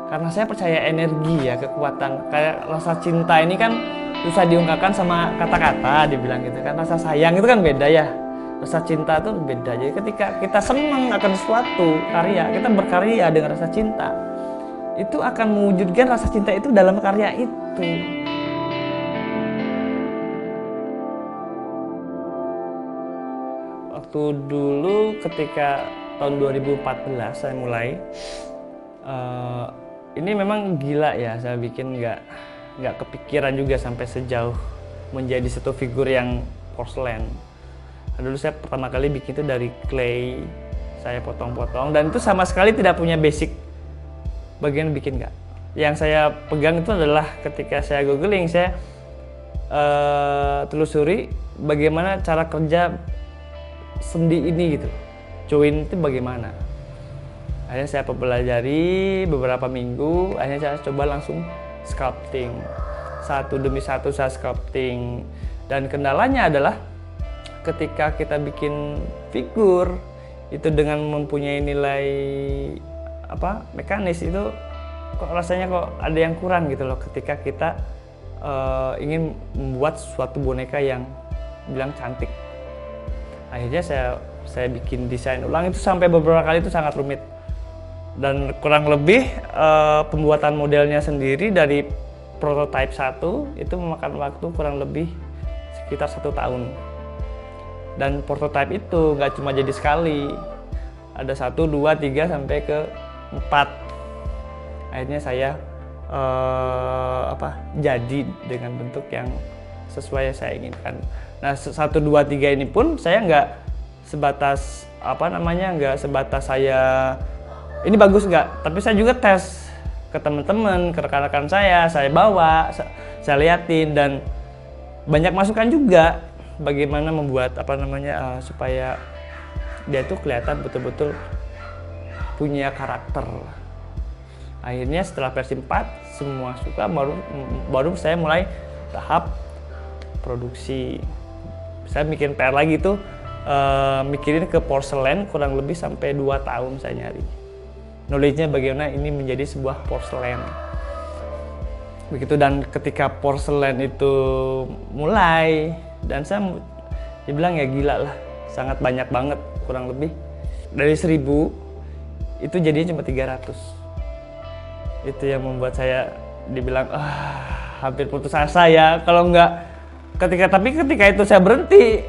Karena saya percaya energi ya, kekuatan. Kayak rasa cinta ini kan susah diungkapkan sama kata-kata, dibilang gitu kan. Rasa sayang itu kan beda ya. Rasa cinta itu beda. Jadi ketika kita senang akan suatu karya, kita berkarya dengan rasa cinta, itu akan mewujudkan rasa cinta itu dalam karya itu. Waktu dulu ketika tahun 2014 saya mulai, ini memang gila ya, saya bikin nggak kepikiran juga sampai sejauh menjadi satu figur yang porselen. Dulu saya pertama kali bikin itu dari clay, saya potong-potong, dan itu sama sekali tidak punya basic bagian bikin nggak. Yang saya pegang itu adalah ketika saya googling, saya telusuri bagaimana cara kerja sendi ini gitu, join itu bagaimana. Akhirnya saya pelajari beberapa minggu, akhirnya saya coba langsung sculpting. Satu demi satu saya sculpting. Dan kendalanya adalah ketika kita bikin figur itu dengan mempunyai nilai mekanis, itu kok rasanya kok ada yang kurang gitu loh ketika kita ingin membuat suatu boneka yang bilang cantik. Akhirnya saya bikin desain ulang, itu sampai beberapa kali itu sangat rumit. Dan kurang lebih pembuatan modelnya sendiri dari prototype 1 itu memakan waktu kurang lebih sekitar 1 tahun. Dan prototype itu nggak cuma jadi sekali, ada 1, 2, 3 sampai ke 4. Akhirnya saya jadi dengan bentuk yang sesuai yang saya inginkan. Nah 1, 2, 3 ini pun saya nggak sebatas nggak sebatas saya ini bagus nggak, tapi saya juga tes ke teman-teman, ke rekan-rekan saya bawa, saya liatin, dan banyak masukan juga bagaimana membuat supaya dia tuh kelihatan betul-betul punya karakter. Akhirnya setelah versi 4 semua suka, baru saya mulai tahap produksi. Saya bikin PR lagi tuh, mikirin ke porselen kurang lebih sampai 2 tahun saya nyari knowledge-nya bagaimana ini menjadi sebuah porselen. Begitu, dan ketika porselen itu mulai, dan saya dibilang ya gila lah, sangat banyak banget, kurang lebih dari 1000 itu jadinya cuma 300. Itu yang membuat saya dibilang hampir putus asa ya, kalau enggak ketika itu saya berhenti,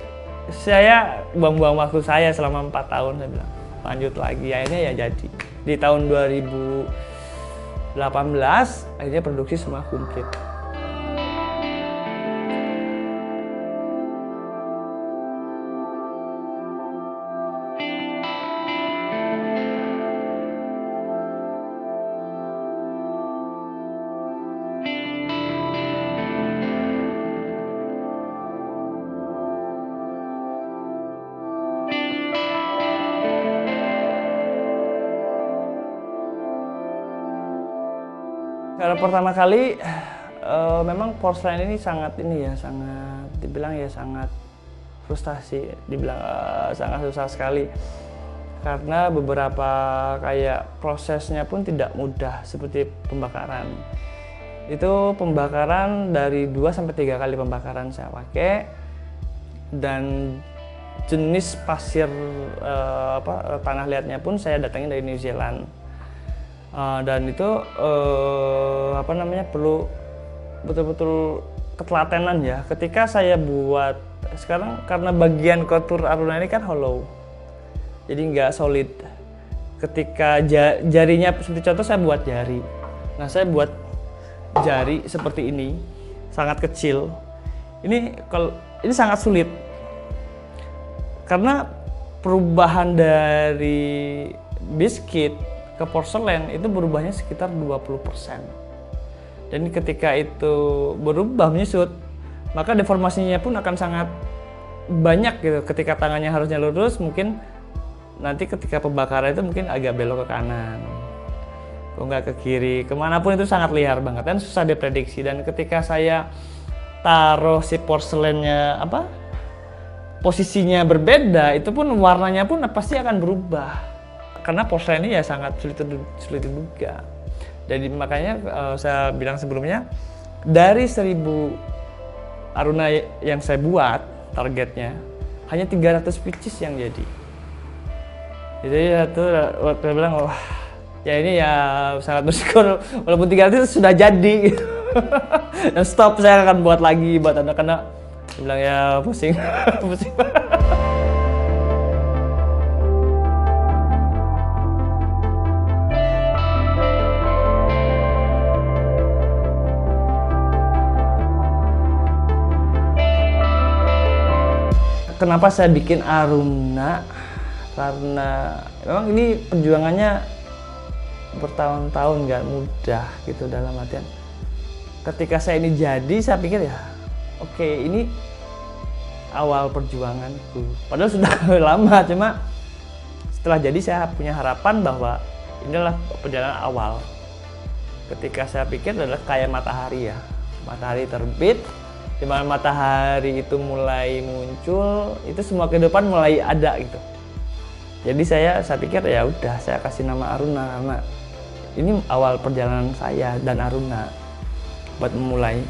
saya buang-buang waktu saya selama 4 tahun. Saya bilang lanjut lagi, akhirnya ya jadi di tahun 2018 akhirnya produksi semua komplit. Karena pertama kali memang porselen ini sangat dibilang ya sangat frustasi, dibilang sangat susah sekali, karena beberapa kayak prosesnya pun tidak mudah. Seperti pembakaran, itu pembakaran dari 2-3 kali pembakaran saya pakai, dan jenis pasir tanah liatnya pun saya datangin dari New Zealand. Dan itu perlu betul-betul ketelatenan ya. Ketika saya buat sekarang, karena bagian kontur Aruna ini kan hollow, jadi nggak solid. Ketika jarinya, seperti contoh saya buat jari, nah saya buat jari seperti ini, sangat kecil. Ini sangat sulit karena perubahan dari biskuit ke porselen itu berubahnya sekitar 20%. Dan ketika itu berubah menyusut, maka deformasinya pun akan sangat banyak gitu. Ketika tangannya harusnya lurus, mungkin nanti ketika pembakaran itu mungkin agak belok ke kanan, kok nggak ke kiri, kemanapun itu sangat liar banget dan susah diprediksi. Dan ketika saya taruh si porselennya posisinya berbeda, itu pun warnanya pun pasti akan berubah. Karena porselen ini ya sangat sulit diduga. Jadi makanya saya bilang sebelumnya, dari 1000 Aruna yang saya buat targetnya hanya 300 pieces yang jadi. Jadi itu waktu saya bilang, wah ya ini ya sangat bersyukur walaupun 300 sudah jadi gitu. Dan stop, saya akan buat lagi buat anak-anak. Saya bilang ya pusing. Pusing. Kenapa saya bikin Aruna? Karena memang ini perjuangannya bertahun-tahun, nggak mudah gitu, dalam artian ketika saya ini jadi, saya pikir ya oke, ini awal perjuanganku, padahal sudah lama, cuma setelah jadi saya punya harapan bahwa inilah perjalanan awal. Ketika saya pikir adalah kayak matahari ya, matahari terbit, di mana matahari itu mulai muncul, itu semua kehidupan mulai ada gitu. Jadi saya pikir ya udah, saya kasih nama Aruna karena ini awal perjalanan saya dan Aruna buat memulai.